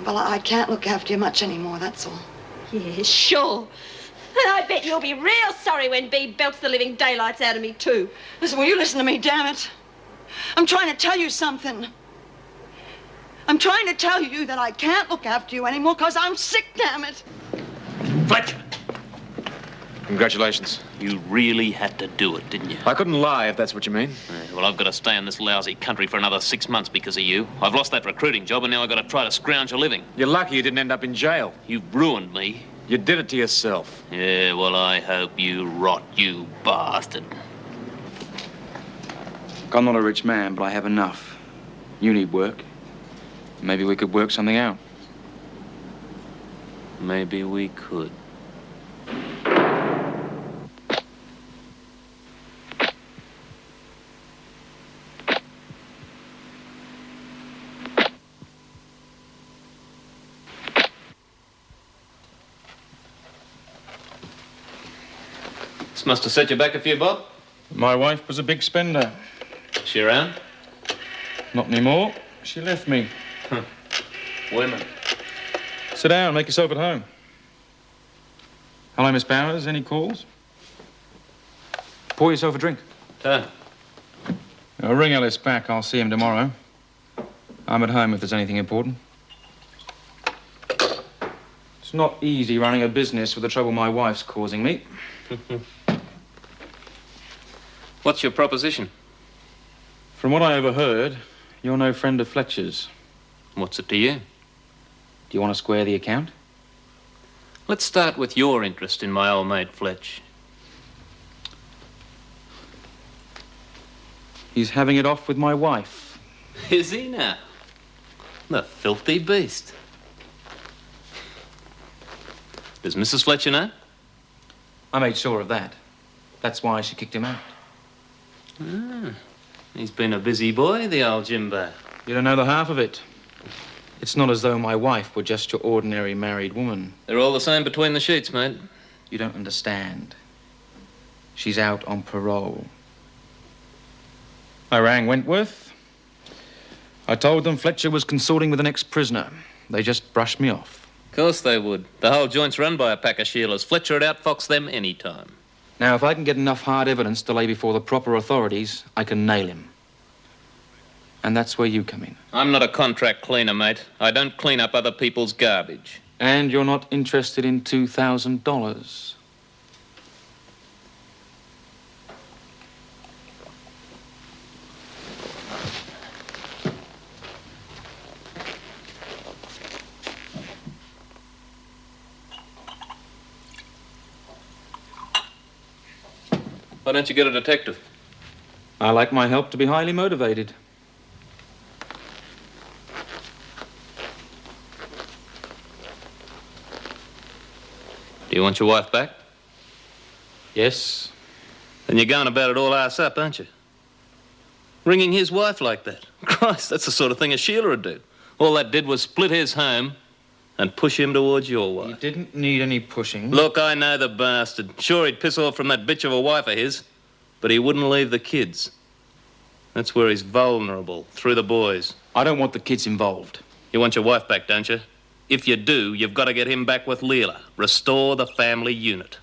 Well, I can't look after you much anymore, that's all. Yeah, sure. And I bet you'll be real sorry when Bea belts the living daylights out of me, too. Listen, will you listen to me, damn it? I'm trying to tell you something. I'm trying to tell you that I can't look after you anymore because I'm sick, damn it. Fletcher! Congratulations. You really had to do it, didn't you? I couldn't lie, if that's what you mean. Well, I've got to stay in this lousy country for another 6 months because of you. I've lost that recruiting job, and now I've got to try to scrounge a living. You're lucky you didn't end up in jail. You've ruined me. You did it to yourself. Yeah, well, I hope you rot, you bastard. I'm not a rich man, but I have enough. You need work. Maybe we could work something out. Maybe we could. This must have set you back a few bob. My wife was a big spender. Is she around? Not anymore. She left me. Women. Sit down, make yourself at home. Hello, Miss Bowers. Any calls? Pour yourself a drink. I'll ring Ellis back. I'll see him tomorrow. I'm at home if there's anything important. It's not easy running a business with the trouble my wife's causing me. What's your proposition? From what I overheard, you're no friend of Fletcher's. What's it to you? Do you want to square the account? Let's start with your interest in my old mate Fletch. He's having it off with my wife. Is he now? The filthy beast. Does Mrs. Fletcher know? I made sure of that. That's why she kicked him out. He's been a busy boy, the old Jimbo. You don't know the half of it. It's not as though my wife were just your ordinary married woman. They're all the same between the sheets, mate. You don't understand. She's out on parole. I rang Wentworth. I told them Fletcher was consorting with an ex-prisoner. They just brushed me off. Of course they would. The whole joint's run by a pack of Sheilas. Fletcher would outfox them any time. Now, if I can get enough hard evidence to lay before the proper authorities, I can nail him. And that's where you come in. I'm not a contract cleaner, mate. I don't clean up other people's garbage. And you're not interested in $2,000. Why don't you get a detective? I like my help to be highly motivated. Do you want your wife back? Yes. Then you're going about it all ass up, aren't you? Ringing his wife like that. Christ, that's the sort of thing a Sheila would do. All that did was split his home and push him towards your wife. You didn't need any pushing. Look, I know the bastard. Sure, he'd piss off from that bitch of a wife of his, but he wouldn't leave the kids. That's where he's vulnerable, through the boys. I don't want the kids involved. You want your wife back, don't you? If you do, you've got to get him back with Leela. Restore the family unit.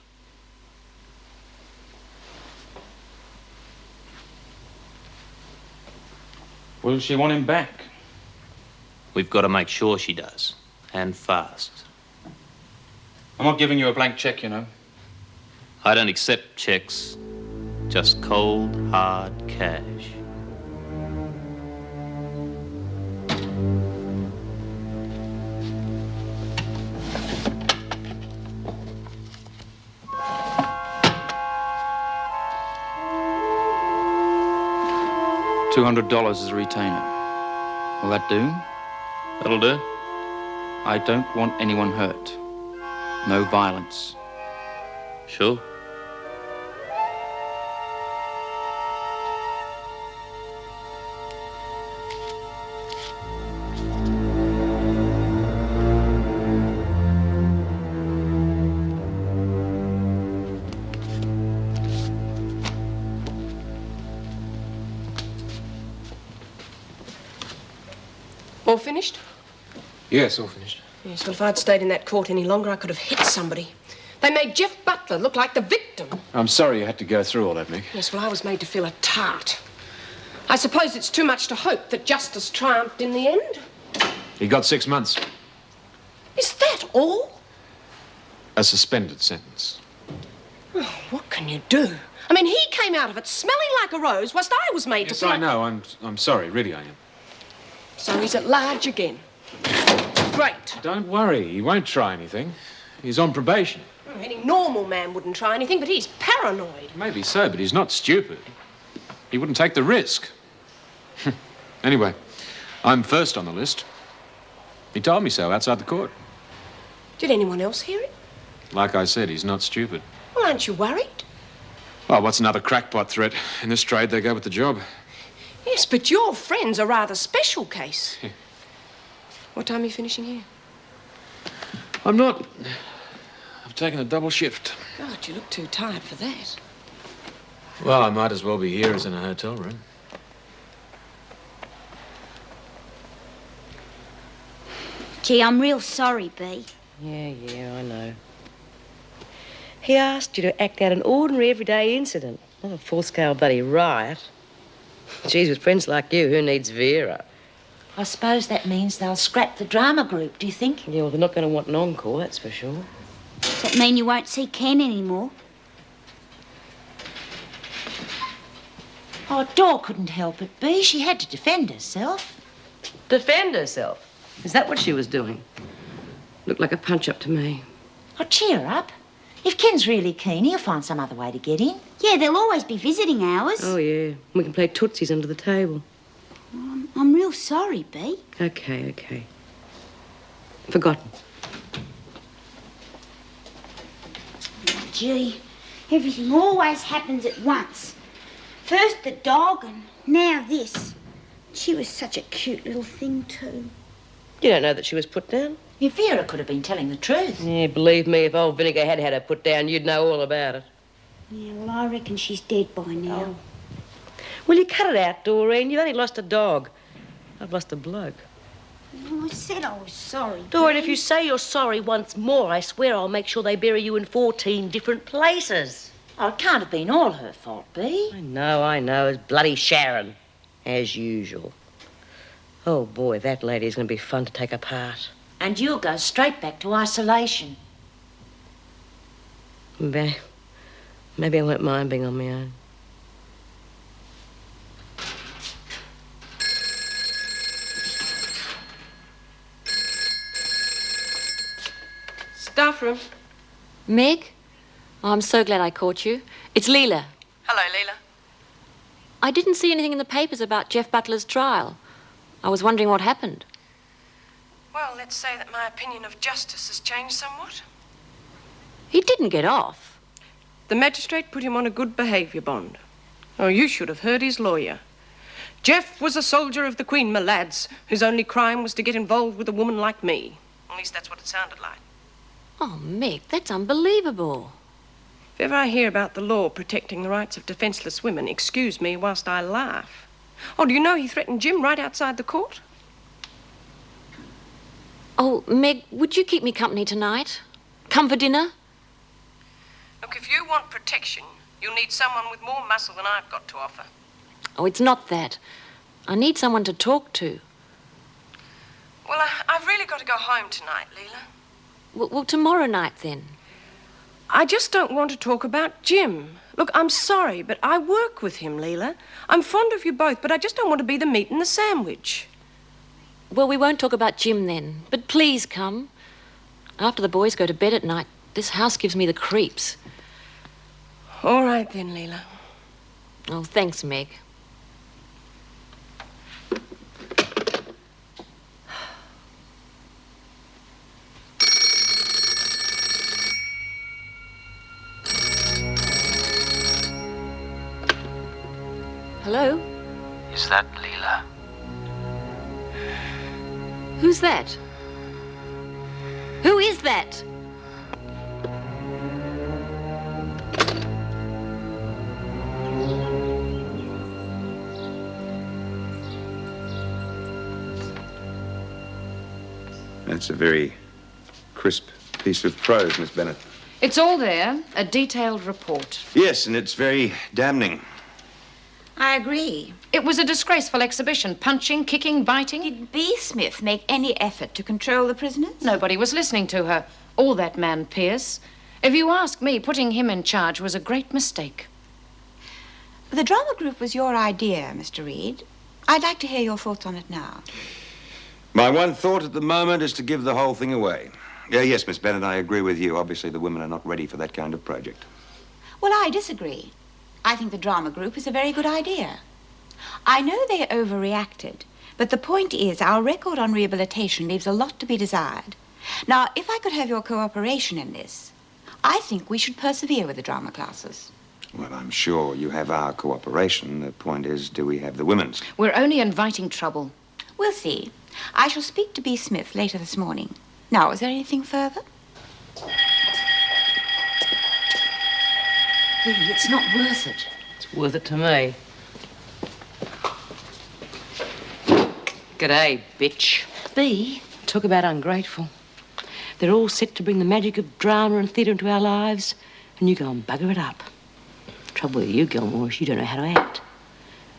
Will she want him back? We've got to make sure she does. And fast. I'm not giving you a blank check, you know. I don't accept checks. Just cold, hard cash. $200 as a retainer. Will that do? That'll do. I don't want anyone hurt. No violence. Sure. All finished? Yes, all finished. Yes, well, if I'd stayed in that court any longer, I could have hit somebody. They made Jeff Butler look like the victim. I'm sorry you had to go through all that, Mick. Yes, well, I was made to feel a tart. I suppose it's too much to hope that justice triumphed in the end. He got 6 months. Is that all? A suspended sentence. Oh, what can you do? I mean, he came out of it smelling like a rose, whilst I was made to Yes, feel I know. I'm sorry. Really, I am. So he's at large again. Great. Don't worry. He won't try anything. He's on probation. Oh, any normal man wouldn't try anything, but he's paranoid. Maybe so, but he's not stupid. He wouldn't take the risk. Anyway, I'm first on the list. He told me so outside the court. Did anyone else hear it? Like I said, he's not stupid. Well, aren't you worried? Well, what's another crackpot threat? In this trade, they go with the job. Yes, but your friend's a rather special case. What time are you finishing here? I'm not. I've taken a double shift. God, you look too tired for that. Well, I might as well be here as in a hotel room. Gee, I'm real sorry, Bea. Yeah, I know. He asked you to act out an ordinary, everyday incident, not a full-scale bloody riot. Geez, with friends like you, who needs Vera? I suppose that means they'll scrap the drama group, do you think? Yeah, well, they're not going to want an encore, that's for sure. Does that mean you won't see Ken anymore? Oh, Dor couldn't help it, Bea. She had to defend herself. Defend herself? Is that what she was doing? Looked like a punch-up to me. Oh, cheer up. If Ken's really keen, he'll find some other way to get in. Yeah, there'll always be visiting hours. Oh, yeah. We can play tootsies under the table. I'm real sorry, Bea. Okay. Forgotten. Gee, everything always happens at once. First the dog and now this. She was such a cute little thing, too. You don't know that she was put down? If Vera could have been telling the truth. Yeah, believe me, if old Vinegar had had her put down, you'd know all about it. Yeah, well, I reckon she's dead by now. Will you cut it out, Doreen? You've only lost a dog. I've lost a bloke. Oh, I said I was sorry. Doreen, Bea. if you say you're sorry once more, I swear I'll make sure they bury you in 14 different places. Oh, it can't have been all her fault, Bea. I know. It's bloody Sharon. As usual. Oh, boy, that lady's going to be fun to take apart. And you'll go straight back to isolation. Maybe I won't mind being on my own. Staff room. Meg? Oh, I'm so glad I caught you. It's Leela. Hello, Leela. I didn't see anything in the papers about Jeff Butler's trial. I was wondering what happened. Well, let's say that my opinion of justice has changed somewhat. He didn't get off. The magistrate put him on a good behaviour bond. Oh, you should have heard his lawyer. Jeff was a soldier of the Queen, my lads, whose only crime was to get involved with a woman like me. At least that's what it sounded like. Oh, Meg, that's unbelievable. If ever I hear about the law protecting the rights of defenceless women, excuse me whilst I laugh. Oh, do you know he threatened Jim right outside the court? Oh, Meg, would you keep me company tonight? Come for dinner? Look, if you want protection, you'll need someone with more muscle than I've got to offer. Oh, it's not that. I need someone to talk to. Well, I've really got to go home tonight, Leela. Well, tomorrow night, then. I just don't want to talk about Jim. Look, I'm sorry, but I work with him, Leela. I'm fond of you both, but I just don't want to be the meat in the sandwich. Well, we won't talk about Jim then. But please come. After the boys go to bed at night, this house gives me the creeps. All right then, Leela. Oh, thanks, Meg. Hello? Is that Leela? Who's that? Who is that? That's a very crisp piece of prose, Miss Bennett. It's all there, a detailed report. Yes, and it's very damning. I agree. It was a disgraceful exhibition. Punching, kicking, biting. Did B. Smith make any effort to control the prisoners? Nobody was listening to her. Or that man, Pierce. If you ask me, putting him in charge was a great mistake. The drama group was your idea, Mr. Reed. I'd like to hear your thoughts on it now. My one thought at the moment is to give the whole thing away. Yes, Miss Bennett, I agree with you. Obviously, the women are not ready for that kind of project. Well, I disagree. I think the drama group is a very good idea. I know they overreacted, but the point is our record on rehabilitation leaves a lot to be desired. Now, if I could have your cooperation in this, I think we should persevere with the drama classes. Well, I'm sure you have our cooperation. The point is, do we have the women's? We're only inviting trouble. We'll see. I shall speak to B. Smith later this morning. Now, is there anything further? B, it's not worth it. It's worth it to me. G'day, bitch. B, talk about ungrateful. They're all set to bring the magic of drama and theatre into our lives, and you go and bugger it up. Trouble with you, Gilmore, is you don't know how to act.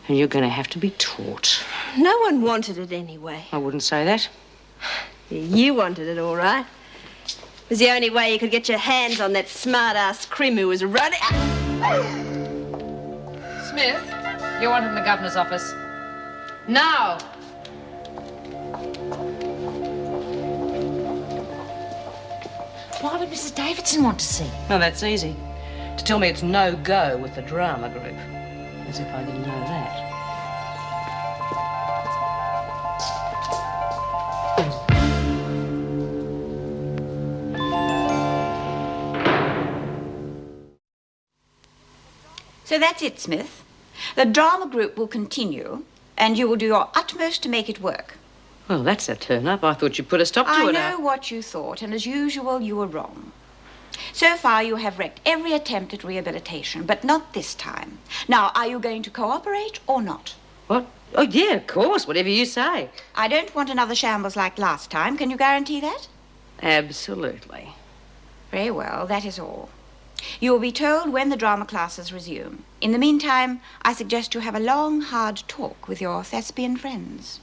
And you're going to have to be taught. No one wanted it anyway. I wouldn't say that. You wanted it, all right. It was the only way you could get your hands on that smart-ass crim who was running... Smith, you're wanted in the governor's office. Now! Why would Mrs. Davidson want to see? Well, that's easy. To tell me it's no-go with the drama group. As if I didn't know that. So that's it, Smith. The drama group will continue, and you will do your utmost to make it work. Well, that's a turn-up. I thought you'd put a stop to I it. know what you thought, and as usual, you were wrong. So far, you have wrecked every attempt at rehabilitation, but not this time. Now, are you going to cooperate or not? What? Oh, yeah, of course. Whatever you say. I don't want another shambles like last time. Can you guarantee that? Absolutely. Very well, that is all. You will be told when the drama classes resume. In the meantime, I suggest you have a long, hard talk with your thespian friends.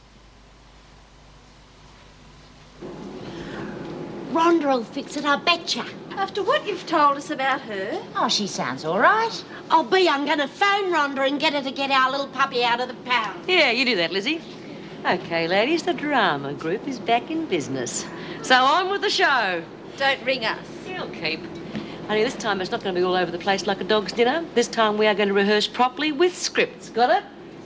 Rhonda'll fix it, I betcha. After what you've told us about her... Oh, she sounds all right. Oh, B, I'm going to phone Rhonda and get her to get our little puppy out of the pound. Yeah, you do that, Lizzie. OK, ladies, the drama group is back in business. So on with the show. Don't ring us. You'll keep. Only this time it's not going to be all over the place like a dog's dinner. This time we are going to rehearse properly with scripts. Got it?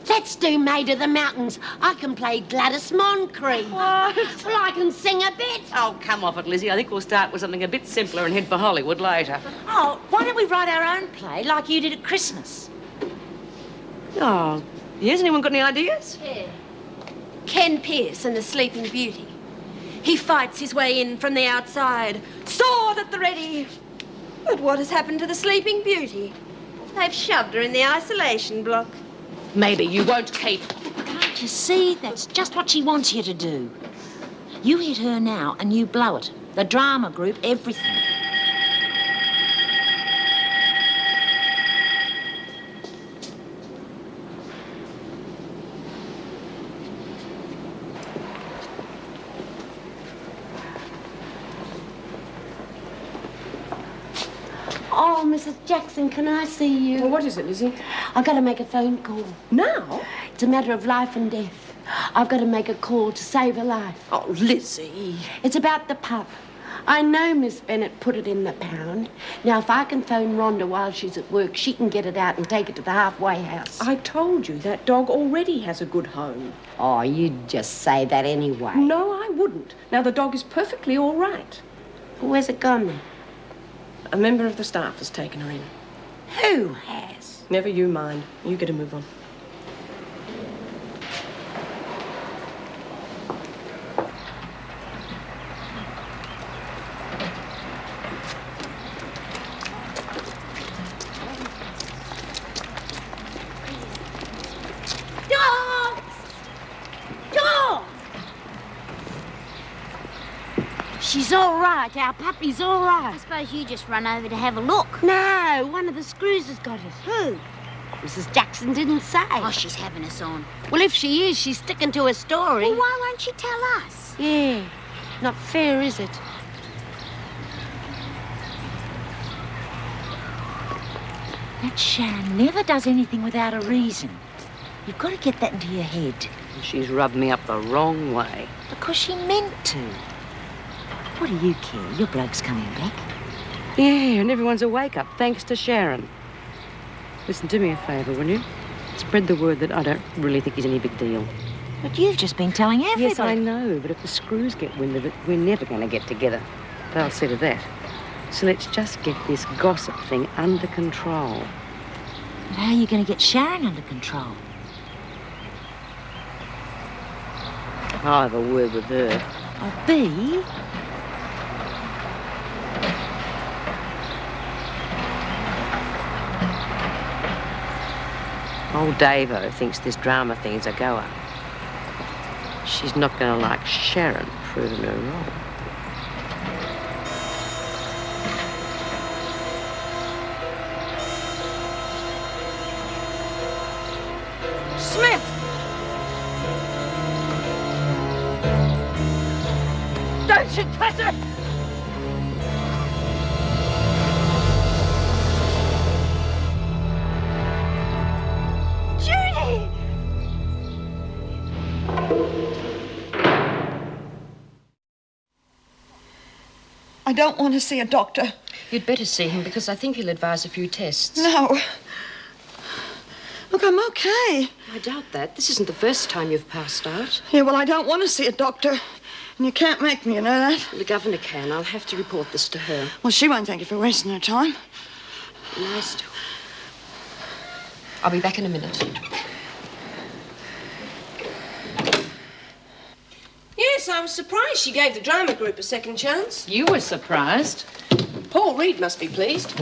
Let's do Maid of the Mountains. I can play Gladys Moncrief. What? Well, I can sing a bit. Oh, come off it, Lizzie. I think we'll start with something a bit simpler and head for Hollywood later. Oh, why don't we write our own play like you did at Christmas? Oh, yes? Anyone got any ideas? Yeah. Ken Pierce and the Sleeping Beauty. He fights his way in from the outside, sword at the ready. But what has happened to the Sleeping Beauty? They've shoved her in the isolation block. Maybe you won't keep. Can't you see? That's just what she wants you to do. You hit her now and you blow it. The drama group, everything. Oh, Mrs. Jackson, can I see you? Well, what is it, Lizzie? I've got to make a phone call. Now? It's a matter of life and death. I've got to make a call to save her life. Oh, Lizzie. It's about the pup. I know Miss Bennett put it in the pound. Now, if I can phone Rhonda while she's at work, she can get it out and take it to the halfway house. I told you that dog already has a good home. Oh, you'd just say that anyway. No, I wouldn't. Now, the dog is perfectly all right. Where's it gone then? A member of the staff has taken her in. Who has? Never you mind. You get a move on. She's all right. Our puppy's all right. I suppose you just run over to have a look. No, one of the screws has got it. Who? Mrs. Jackson didn't say. Oh, she's having us on. Well, if she is, she's sticking to her story. Well, why won't she tell us? Yeah, not fair, is it? That Sharon never does anything without a reason. You've got to get that into your head. She's rubbed me up the wrong way. Because she meant to. What do you care? Your bloke's coming back. Yeah, and everyone's a wake-up, thanks to Sharon. Listen, do me a favour, will you? Spread the word that I don't really think he's any big deal. But you've just been telling everybody. Yes, I know, but if the screws get wind of it, we're never going to get together. They'll see to that. So let's just get this gossip thing under control. But how are you going to get Sharon under control? I'll have a word with her. Oh, Bea? Old Davo thinks this drama thing is a goer. She's not going to like Sharon proving her wrong. Smith! Don't you touch her! Judy! I don't want to see a doctor. You'd better see him because I think he'll advise a few tests. No. Look, I'm okay. I doubt that. This isn't the first time you've passed out. Yeah, well, I don't want to see a doctor. And you can't make me, you know that? The governor can. I'll have to report this to her. Well, she won't thank you for wasting her time. Nice to. I'll be back in a minute. Yes, I was surprised she gave the drama group a second chance. You were surprised. Paul Reed must be pleased.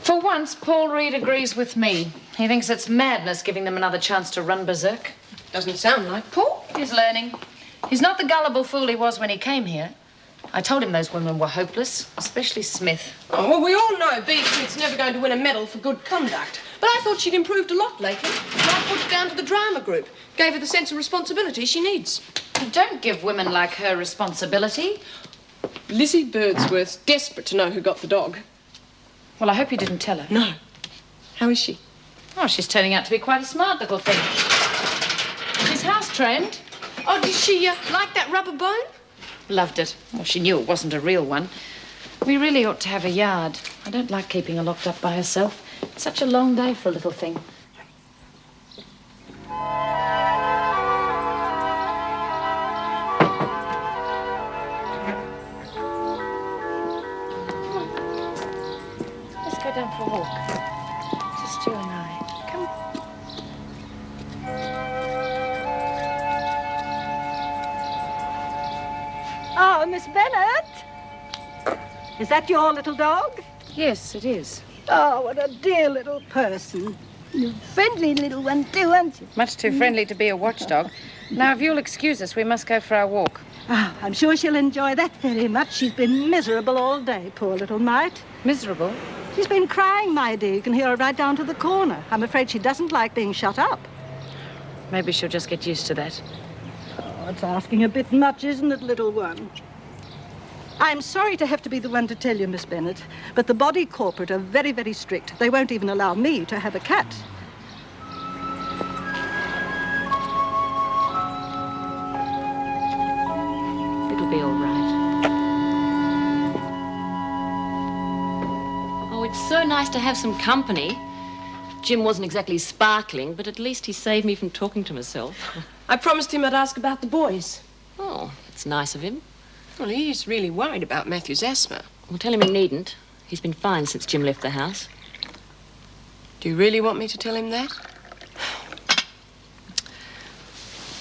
For once, Paul Reed agrees with me. He thinks it's madness giving them another chance to run berserk. Doesn't sound like Paul. He's learning. He's not the gullible fool he was when he came here. I told him those women were hopeless, especially Smith. Oh, well, we all know Bea Smith's never going to win a medal for good conduct. But I thought she'd improved a lot lately. And I put it down to the drama group. Gave her the sense of responsibility she needs. You don't give women like her responsibility. Lizzie Birdsworth's desperate to know who got the dog. Well, I hope you didn't tell her. No. How is she? Oh, she's turning out to be quite a smart little thing. She's house-trained. Oh, did she like that rubber bone? Loved it. Well, she knew it wasn't a real one. We really ought to have a yard. I don't like keeping her locked up by herself. It's such a long day for a little thing. Let's go down for a walk. Just you and I. Come. Oh, Miss Bennett. Is that your little dog? Yes, it is. Oh, what a dear little person. You're a friendly little one, too, aren't you? Much too friendly to be a watchdog. Now, if you'll excuse us, we must go for our walk. Oh, I'm sure she'll enjoy that very much. She's been miserable all day, poor little mite. Miserable? She's been crying, my dear. You can hear her right down to the corner. I'm afraid she doesn't like being shut up. Maybe she'll just get used to that. Oh, it's asking a bit much, isn't it, little one? I'm sorry to have to be the one to tell you, Miss Bennett, but the body corporate are very, very strict. They won't even allow me to have a cat. It'll be all right. Oh, it's so nice to have some company. Jim wasn't exactly sparkling, but at least he saved me from talking to myself. I promised him I'd ask about the boys. Oh, that's nice of him. Well, he's really worried about Matthew's asthma. Well, tell him he needn't. He's been fine since Jim left the house. Do you really want me to tell him that?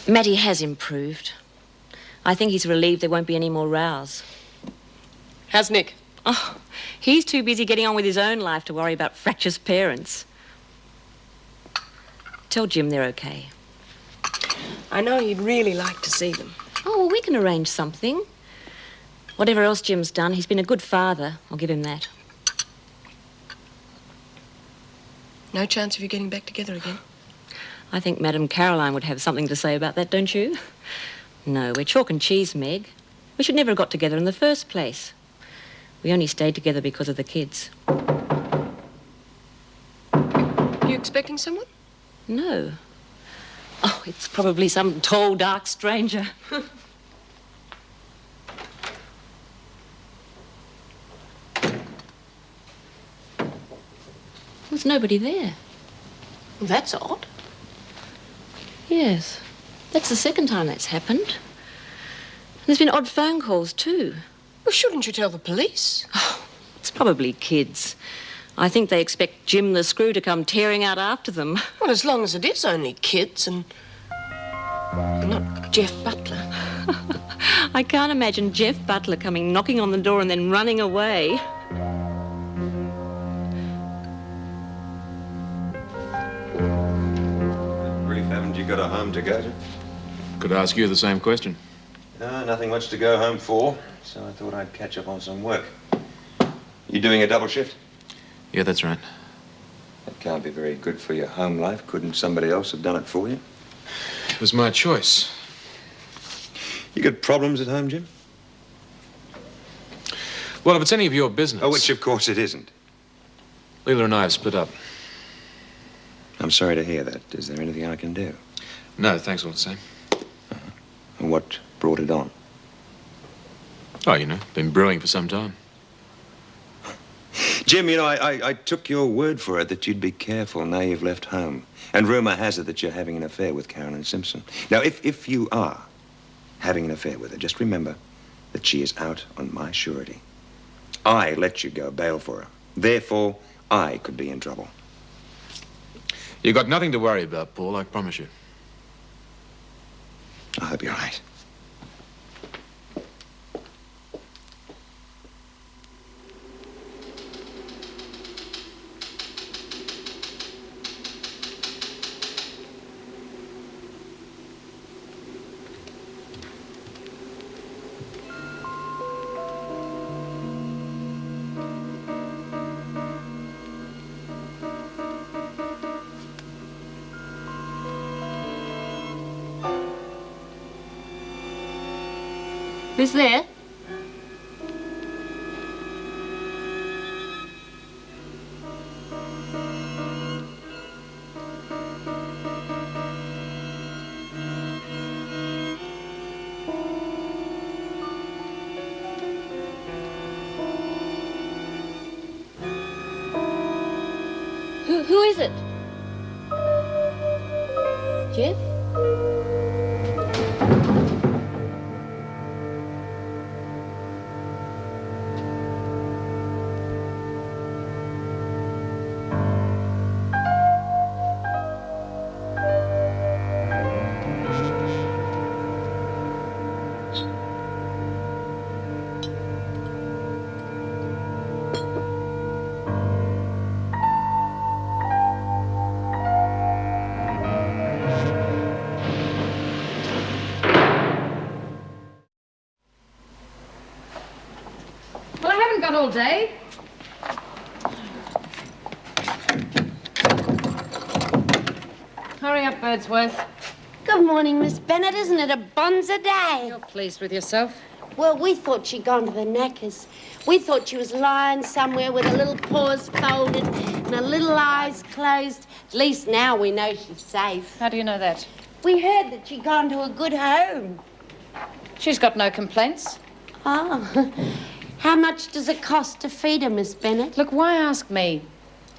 Matty has improved. I think he's relieved there won't be any more rows. How's Nick? Oh, he's too busy getting on with his own life to worry about fractious parents. Tell Jim they're okay. I know he'd really like to see them. Oh, well, we can arrange something. Whatever else Jim's done, he's been a good father. I'll give him that. No chance of you getting back together again? I think Madame Caroline would have something to say about that, don't you? No, we're chalk and cheese, Meg. We should never have got together in the first place. We only stayed together because of the kids. You expecting someone? No. Oh, it's probably some tall, dark stranger. There's nobody there. Well, that's odd. Yes. That's the second time that's happened. There's been odd phone calls, too. Well, shouldn't you tell the police? Oh, it's probably kids. I think they expect Jim the Screw to come tearing out after them. Well, as long as it is only kids and not Jeff Butler. I can't imagine Jeff Butler coming knocking on the door and then running away. Brief, haven't you got a home to go to? Could ask you the same question. No, nothing much to go home for, so I thought I'd catch up on some work. You doing a double shift? Yeah, that's right. That can't be very good for your home life. Couldn't somebody else have done it for you? It was my choice. You got problems at home, Jim? Well, if it's any of your business... Oh, which of course it isn't. Leela and I have split up. I'm sorry to hear that. Is there anything I can do? No, thanks all the same. And what brought it on? Oh, you know, been brewing for some time. Jim, you know, I took your word for it that you'd be careful now you've left home. And rumor has it that you're having an affair with Carolyn Simpson. Now, if you are having an affair with her, just remember that she is out on my surety. I let you go bail for her. Therefore, I could be in trouble. You got nothing to worry about, Paul, I promise you. I hope you're right. Who's there? Who is it? Jeff? Well, I haven't got all day. Hurry up, Birdsworth. Good morning, Miss Bennett. Isn't it a bonza day? You're pleased with yourself? Well, we thought she'd gone to the knackers. We thought she was lying somewhere with her little paws folded and her little eyes closed. At least now we know she's safe. How do you know that? We heard that she'd gone to a good home. She's got no complaints. Oh. How much does it cost to feed her, Miss Bennett? Look, why ask me?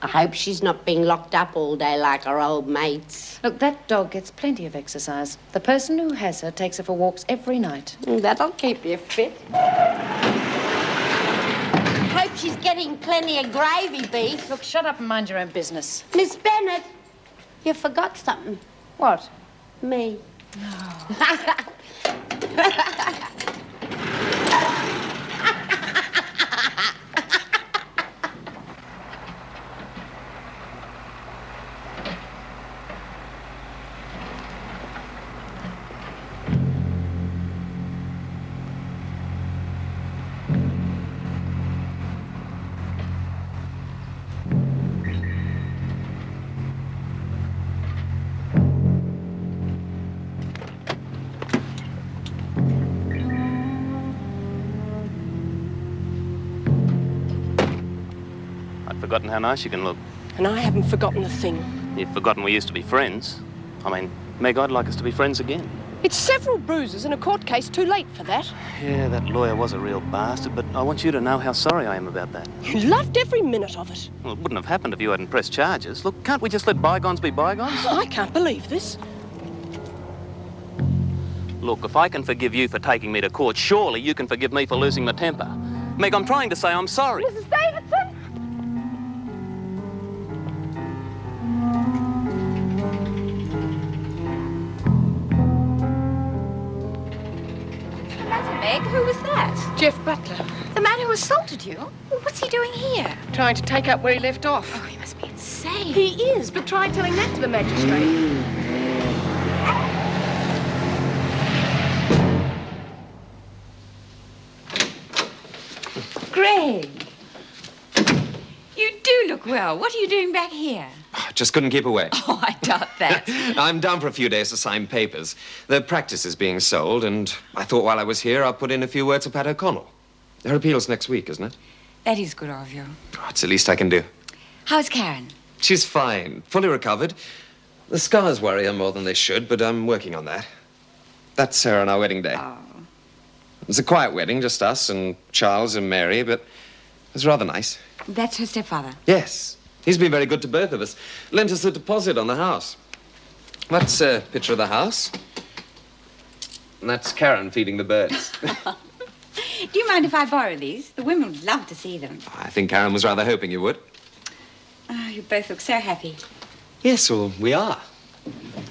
I hope she's not being locked up all day like her old mates. Look, that dog gets plenty of exercise. The person who has her takes her for walks every night. That'll keep you fit. Hope she's getting plenty of gravy, Beef. Look, shut up and mind your own business. Miss Bennett, you forgot something. What? Me. No. forgotten how nice you can look. And I haven't forgotten a thing. You've forgotten we used to be friends. I mean, Meg, I'd like us to be friends again. It's several bruises and a court case too late for that. Yeah, that lawyer was a real bastard, but I want you to know how sorry I am about that. You loved every minute of it. Well, it wouldn't have happened if you hadn't pressed charges. Look, can't we just let bygones be bygones? I can't believe this. Look, if I can forgive you for taking me to court, surely you can forgive me for losing my temper. Meg, I'm trying to say I'm sorry. Mrs. Davidson! Meg, who was that? Jeff Butler. The man who assaulted you? Well, what's he doing here? Trying to take up where he left off. Oh, he must be insane. He is, but try telling that to the magistrate. Greg! You do look well. What are you doing back here? Just couldn't keep away. Oh, I doubt that. I'm down for a few days to sign papers. The practice is being sold, and I thought while I was here, I'd put in a few words with Pat O'Connell. Her appeal's next week, isn't it? That is good of you. Oh, it's the least I can do. How's Karen? She's fine, fully recovered. The scars worry her more than they should, but I'm working on that. That's her on our wedding day. Oh. It was a quiet wedding, just us and Charles and Mary, but it was rather nice. That's her stepfather? Yes. He's been very good to both of us. Lent us a deposit on the house. That's a picture of the house. And that's Karen feeding the birds. Do you mind if I borrow these? The women would love to see them. I think Karen was rather hoping you would. Oh, you both look so happy. Yes, well, we are.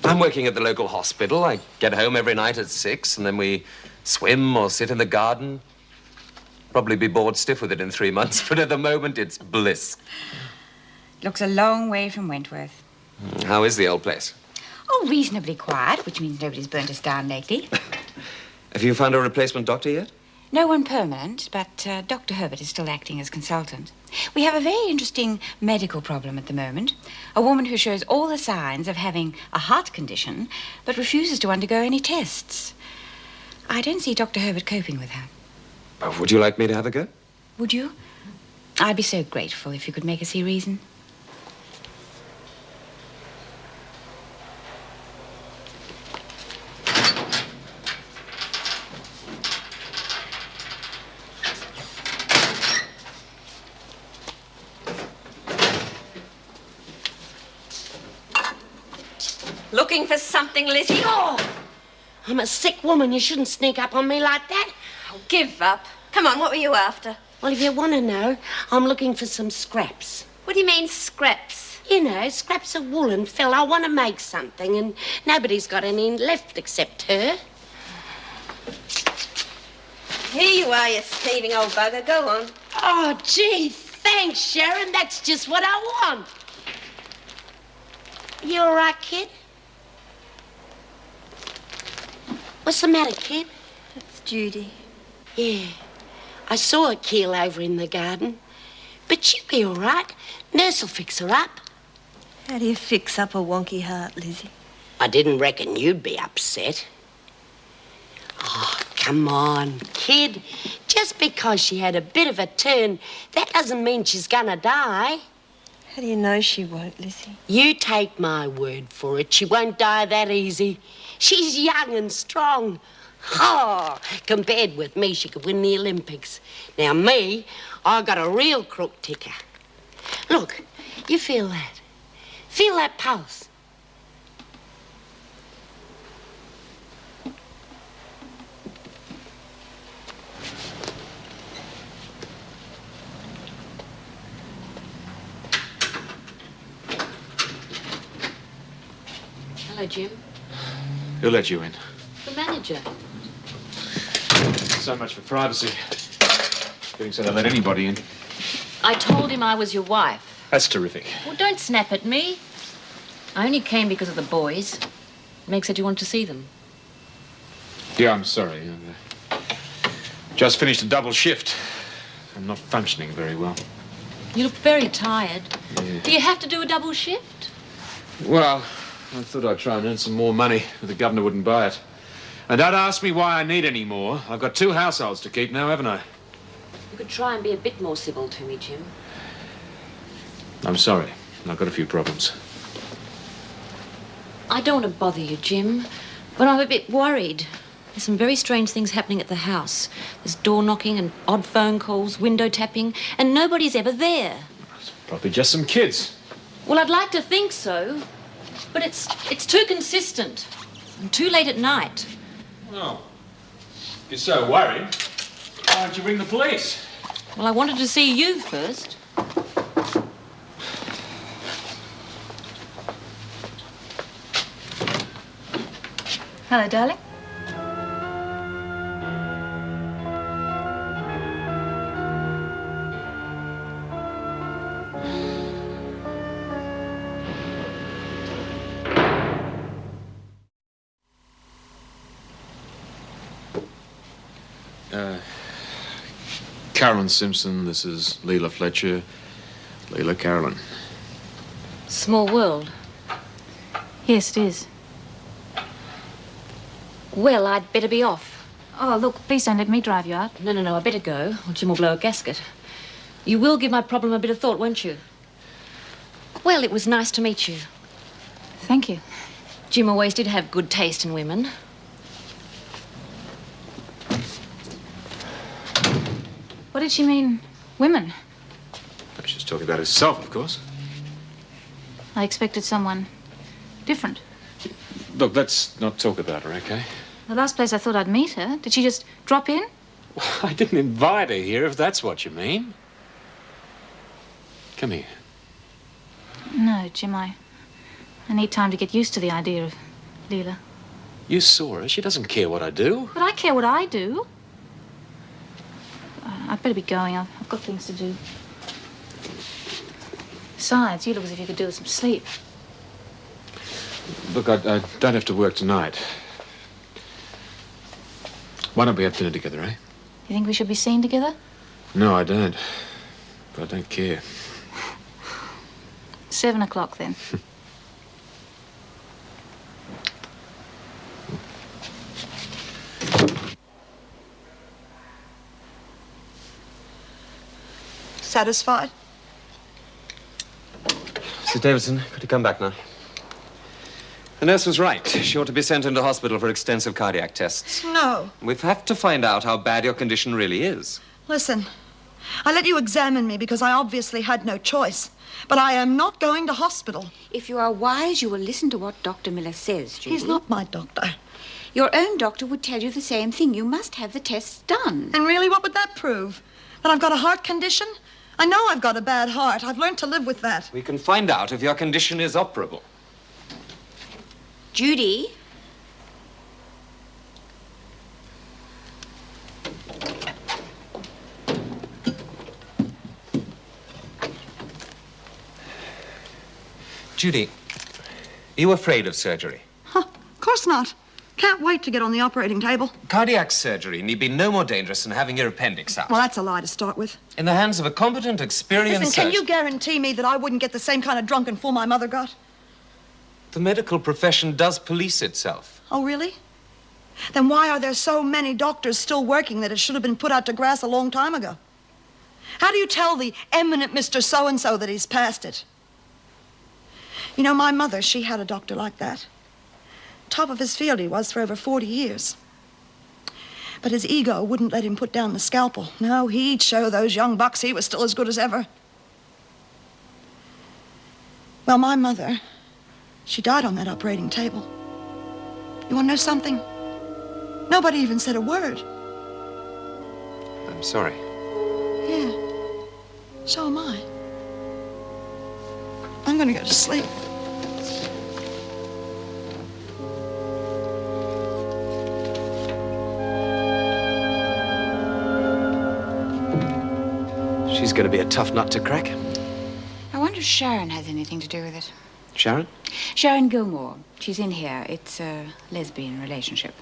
I'm working at the local hospital. I get home every night at 6, and then we swim or sit in the garden. Probably be bored stiff with it in 3 months, but at the moment it's bliss. Looks a long way from Wentworth. How is the old place? Oh, reasonably quiet, which means nobody's burnt us down lately. Have you found a replacement doctor yet? No one permanent, but Dr. Herbert is still acting as consultant. We have a very interesting medical problem at the moment. A woman who shows all the signs of having a heart condition, but refuses to undergo any tests. I don't see Dr. Herbert coping with her. Oh, would you like me to have a go? Would you? I'd be so grateful if you could make her see reason. Looking for something, Lizzie? Oh! I'm a sick woman. You shouldn't sneak up on me like that. Oh, give up. Come on, what were you after? Well, if you want to know, I'm looking for some scraps. What do you mean, scraps? You know, scraps of wool and felt. I want to make something, and nobody's got any left except her. Here you are, you thieving old bugger. Go on. Oh, gee, thanks, Sharon. That's just what I want. You all right, kid? What's the matter, kid? It's Judy. Yeah, I saw her keel over in the garden. But she'll be all right. Nurse will fix her up. How do you fix up a wonky heart, Lizzie? I didn't reckon you'd be upset. Oh, come on, kid. Just because she had a bit of a turn, that doesn't mean she's gonna die. How do you know she won't, Lizzie? You take my word for it. She won't die that easy. She's young and strong. Oh, compared with me, she could win the Olympics. Now, me, I got a real crook ticker. Look, you feel that? Feel that pulse? Hello, Jim. Who let you in? The manager. So much for privacy. Getting so they let anybody in. I told him I was your wife. That's terrific. Well, don't snap at me. I only came because of the boys. Meg said you wanted to see them. Yeah, I'm sorry. Just finished a double shift. I'm not functioning very well. You look very tired. Yeah. Do you have to do a double shift? Well, I thought I'd try and earn some more money, but the governor wouldn't buy it. And don't ask me why I need any more. I've got 2 households to keep now, haven't I? You could try and be a bit more civil to me, Jim. I'm sorry. I've got a few problems. I don't want to bother you, Jim, but I'm a bit worried. There's some very strange things happening at the house. There's door knocking and odd phone calls, window tapping, and nobody's ever there. It's probably just some kids. Well, I'd like to think so, but it's too consistent and too late at night. Well, if you're so worried, why don't you ring the police? Well, I wanted to see you first. Hello, darling. Carolyn Simpson, this is Leela Fletcher. Leela Carolyn. Small world. Yes, it is. Well, I'd better be off. Oh, look, please don't let me drive you out. No, I better go, or Jim will blow a gasket. You will give my problem a bit of thought, won't you? Well, it was nice to meet you. Thank you. Jim always did have good taste in women. What did she mean, women? She's talking about herself, of course. I expected someone different. Look, let's not talk about her, okay? The last place I thought I'd meet her, did she just drop in? I didn't invite her here, if that's what you mean. Come here. No, Jim, I need time to get used to the idea of Leela. You saw her. She doesn't care what I do. But I care what I do. I'd better be going. I've got things to do. Besides, you look as if you could do with some sleep. Look, I don't have to work tonight. Why don't we have dinner together, eh? You think we should be seen together? No, I don't. But I don't care. 7 o'clock, then. Satisfied? Mr. Davidson, could you come back now? The nurse was right. She ought to be sent into hospital for extensive cardiac tests. No. We have to find out how bad your condition really is. Listen, I let you examine me because I obviously had no choice. But I am not going to hospital. If you are wise, you will listen to what Dr. Miller says, Judy. He's not my doctor. Your own doctor would tell you the same thing. You must have the tests done. And really, what would that prove? That I've got a heart condition? I know I've got a bad heart. I've learned to live with that. We can find out if your condition is operable. Judy? Judy, are you afraid of surgery? Huh, of course not. Can't wait to get on the operating table. Cardiac surgery need be no more dangerous than having your appendix out. Well, that's a lie to start with. In the hands of a competent, experienced Listen, can surgeon. you guarantee me that I wouldn't get the same kind of drunken fool my mother got? The medical profession does police itself. Oh, really? Then why are there so many doctors still working that it should have been put out to grass a long time ago? How do you tell the eminent Mr. So-and-so that he's past it? You know, my mother, she had a doctor like that. Top of his field he was for over 40 years. But his ego wouldn't let him put down the scalpel. No, he'd show those young bucks he was still as good as ever. Well, my mother, she died on that operating table. You want to know something? Nobody even said a word. I'm sorry. Yeah, so am I. I'm going to go to sleep. She's going to be a tough nut to crack. I wonder if Sharon has anything to do with it. Sharon? Sharon Gilmore. She's in here. It's a lesbian relationship.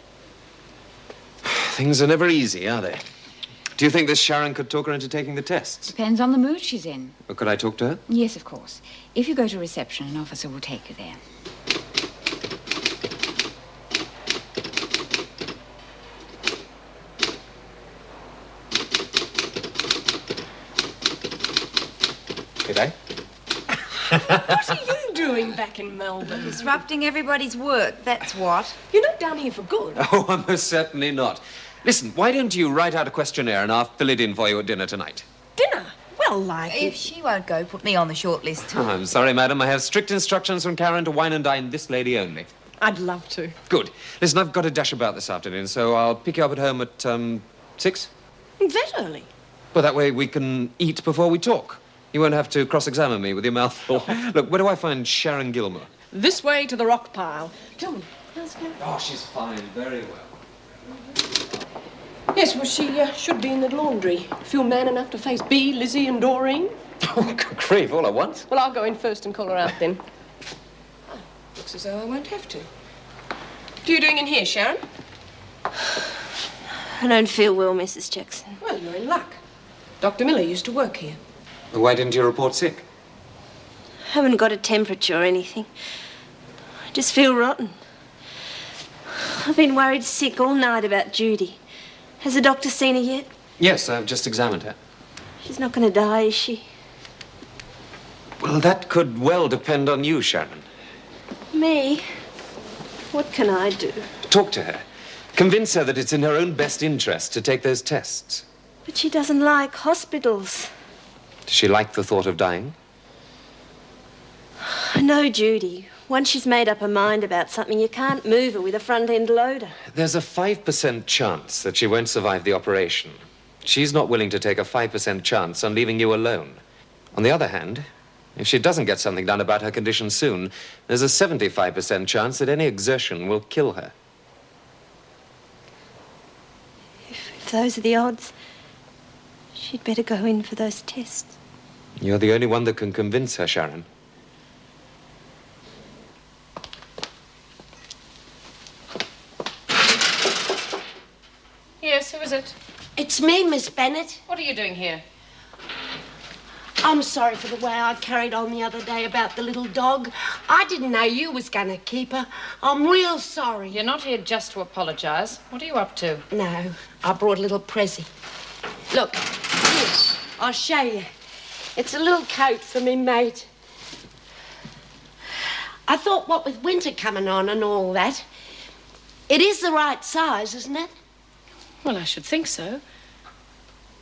Things are never easy, are they? Do you think this Sharon could talk her into taking the tests? Depends on the mood she's in. Or could I talk to her? Yes, of course. If you go to reception, an officer will take you there. G'day. What are you doing back in Melbourne? Disrupting everybody's work, that's what. You're not down here for good. Oh, I'm most certainly not. Listen, why don't you write out a questionnaire and I'll fill it in for you at dinner tonight? Dinner? Well, like... If she won't go, put me on the short list. Oh, I'm sorry, madam. I have strict instructions from Karen to wine and dine this lady only. I'd love to. Good. Listen, I've got to dash about this afternoon, so I'll pick you up at home at, 6? That early? Well, that way we can eat before we talk. You won't have to cross-examine me with your mouth full. Look, where do I find Sharon Gilmore? This way to the rock pile. Tell me, how's Karen? Oh, she's fine. Very well. Yes, well, she should be in the laundry. Feel man enough to face Bea, Lizzie and Doreen? Oh, good grief, all at once? Well, I'll go in first and call her out then. Oh, looks as though I won't have to. What are you doing in here, Sharon? I don't feel well, Mrs. Jackson. Well, you're in luck. Dr. Miller used to work here. Why didn't you report sick? Haven't got a temperature or anything. I just feel rotten. I've been worried sick all night about Judy. Has the doctor seen her yet? Yes, I've just examined her. She's not going to die, is she? Well, that could well depend on you, Sharon. Me? What can I do? Talk to her. Convince her that it's in her own best interest to take those tests. But she doesn't like hospitals. Does she like the thought of dying? I know Judy. Once she's made up her mind about something, you can't move her with a front-end loader. There's a 5% chance that she won't survive the operation. She's not willing to take a 5% chance on leaving you alone. On the other hand, if she doesn't get something done about her condition soon, there's a 75% chance that any exertion will kill her. If those are the odds, she'd better go in for those tests. You're the only one that can convince her, Sharon. Yes, who is it? It's me, Miss Bennett. What are you doing here? I'm sorry for the way I carried on the other day about the little dog. I didn't know you was going to keep her. I'm real sorry. You're not here just to apologise. What are you up to? No, I brought a little pressie. Look, here, I'll show you. It's a little coat for me mate. I thought what with winter coming on and all that, it is the right size, isn't it? Well, I should think so.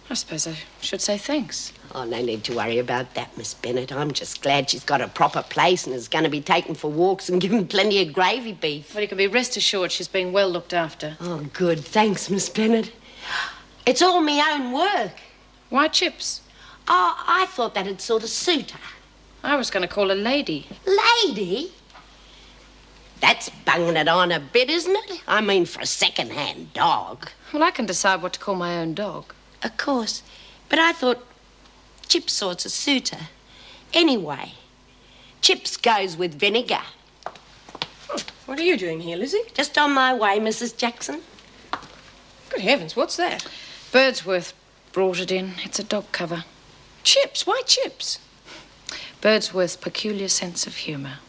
I suppose I should say thanks. Oh, no need to worry about that, Miss Bennett. I'm just glad she's got a proper place and is going to be taken for walks and given plenty of gravy beef. Well, you can be rest assured she's being well looked after. Oh, good. Thanks, Miss Bennett. It's all my own work. Why chips? Oh, I thought that'd sort of suit her. I was going to call her Lady. Lady? That's bunging it on a bit, isn't it? I mean, for a second-hand dog. Well, I can decide what to call my own dog. Of course. But I thought Chips sorts of suit her. Anyway, Chips goes with vinegar. What are you doing here, Lizzie? Just on my way, Mrs. Jackson. Good heavens, what's that? Birdsworth brought it in. It's a dog cover. Chips? Why chips? Birdsworth's peculiar sense of humour.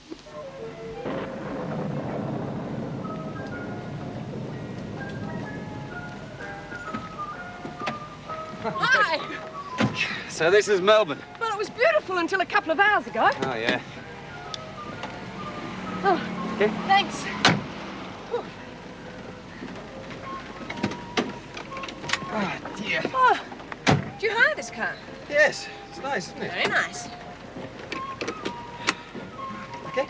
Hi! So this is Melbourne. Well, it was beautiful until a couple of hours ago. Oh, yeah. Oh, okay. Thanks. Oh, dear. Oh, do you hire this car? Yes, it's nice, isn't it? Very nice. Okay.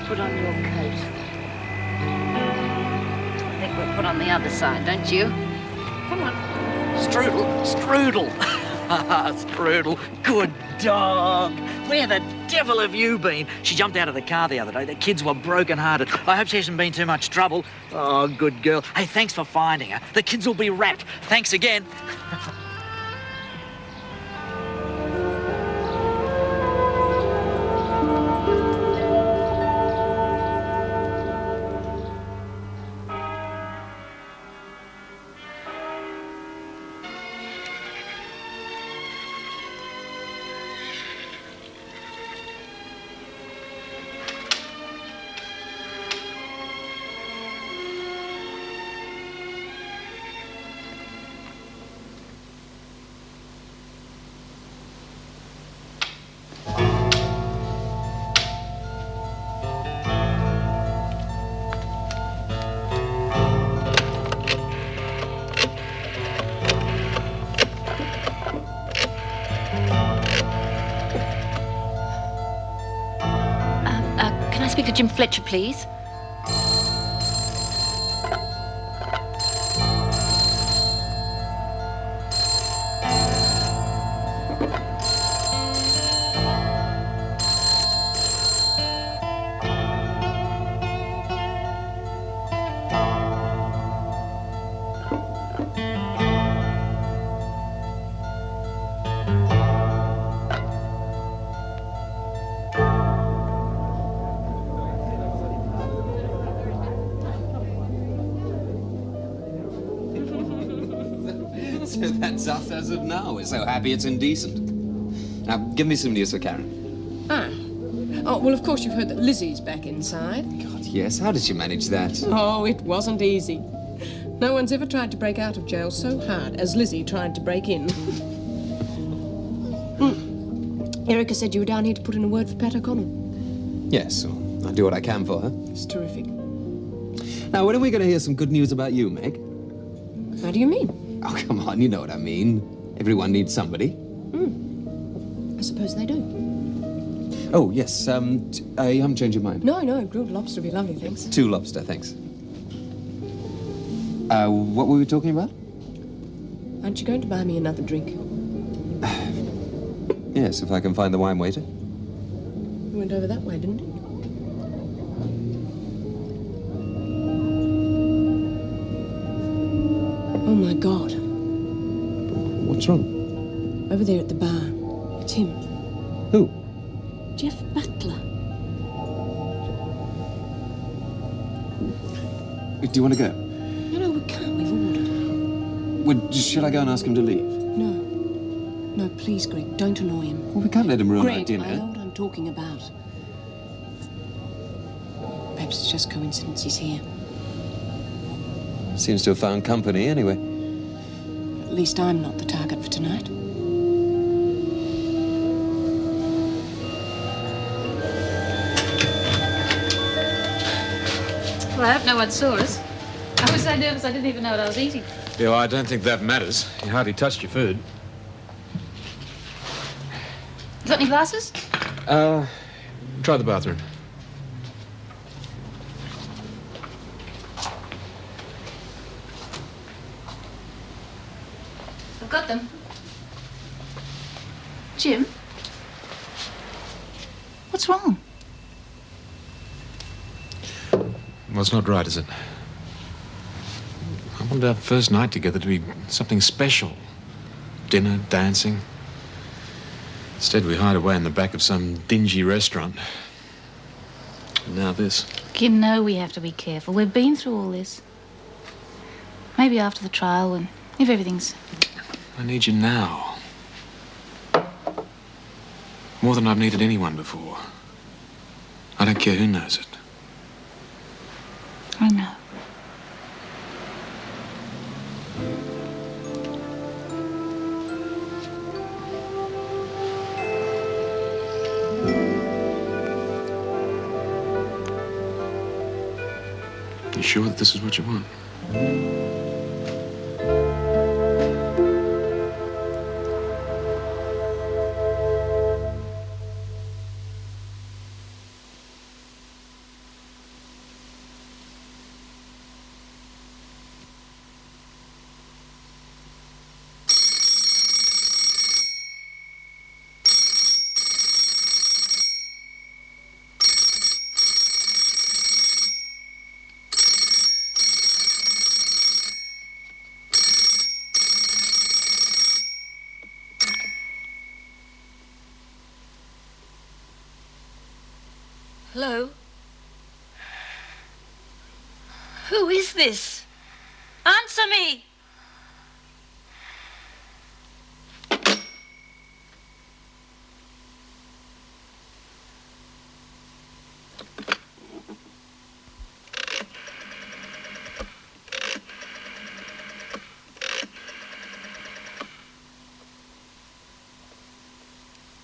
put on your coat? I think we'll put on the other side, don't you? Come on. Strudel, Strudel. Strudel, good dog. Where the devil have you been? She jumped out of the car the other day. The kids were broken-hearted. I hope she hasn't been too much trouble. Oh, good girl. Hey, thanks for finding her. The kids will be wrapped. Thanks again. Can I speak to Jim Fletcher, please? So that's us as of now. We're so happy it's indecent. Now, give me some news for Karen. Ah. Oh, well, of course you've heard that Lizzie's back inside. God, yes. How did she manage that? Oh, it wasn't easy. No one's ever tried to break out of jail so hard as Lizzie tried to break in. Erica said you were down here to put in a word for Pat O'Connell. Yes, well, I'll do what I can for her. It's terrific. Now, when are we going to hear some good news about you, Meg? How do you mean? Oh, come on, you know what I mean. Everyone needs somebody. I suppose they do. Oh, yes, I haven't changed your mind. No, grilled lobster would be lovely, thanks. 2 lobster, thanks. What were we talking about? Aren't you going to buy me another drink? Yes, if I can find the wine waiter. You went over that way, didn't you? Oh, my God. What's wrong? Over there at the bar. It's him. Who? Jeff Butler. Do you want to go? No, we can't. We've ordered. Well, should I go and ask him to leave? No. No, please, Greg, don't annoy him. Well, we can't let him ruin our Greg, dinner. I know what I'm talking about. Perhaps it's just coincidence he's here. Seems to have found company, anyway. At least I'm not the target for tonight. Well, I hope no one saw us. I was so nervous I didn't even know what I was eating. Yeah, well, I don't think that matters. You hardly touched your food. You got any glasses? Try the bathroom. I've got them. Jim? What's wrong? Well, it's not right, is it? I wanted our first night together to be something special. Dinner, dancing. Instead, we hide away in the back of some dingy restaurant. And now this. You know we have to be careful. We've been through all this. Maybe after the trial, when if everything's... I need you now. More than I've needed anyone before. I don't care who knows it. I know. You sure that this is what you want? Hello? Who is this? Answer me!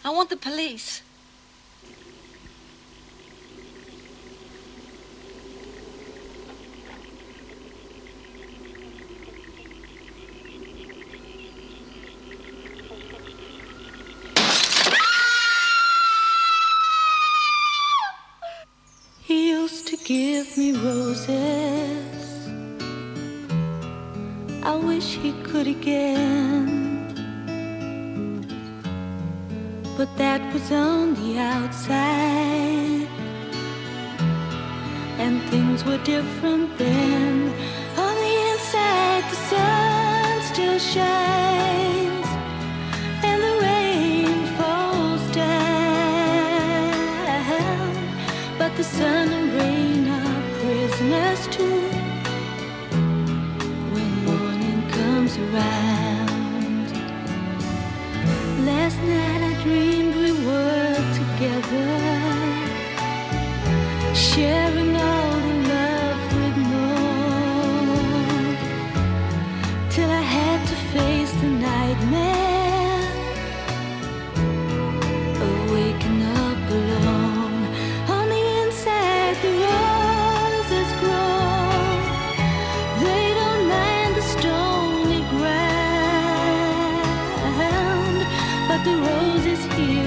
I want the police. He used to give me roses. I wish he could again. But that was on the outside, and things were different then. On the inside, the sun still shines, and the rain falls down. But the sun and rain are prisoners too when morning comes around. Last night I dreamed we were together, sharing all the love we'd known, till I had to face the nightmare of waking up alone. On the inside the roses grow, they don't mind the stony ground, but the roses here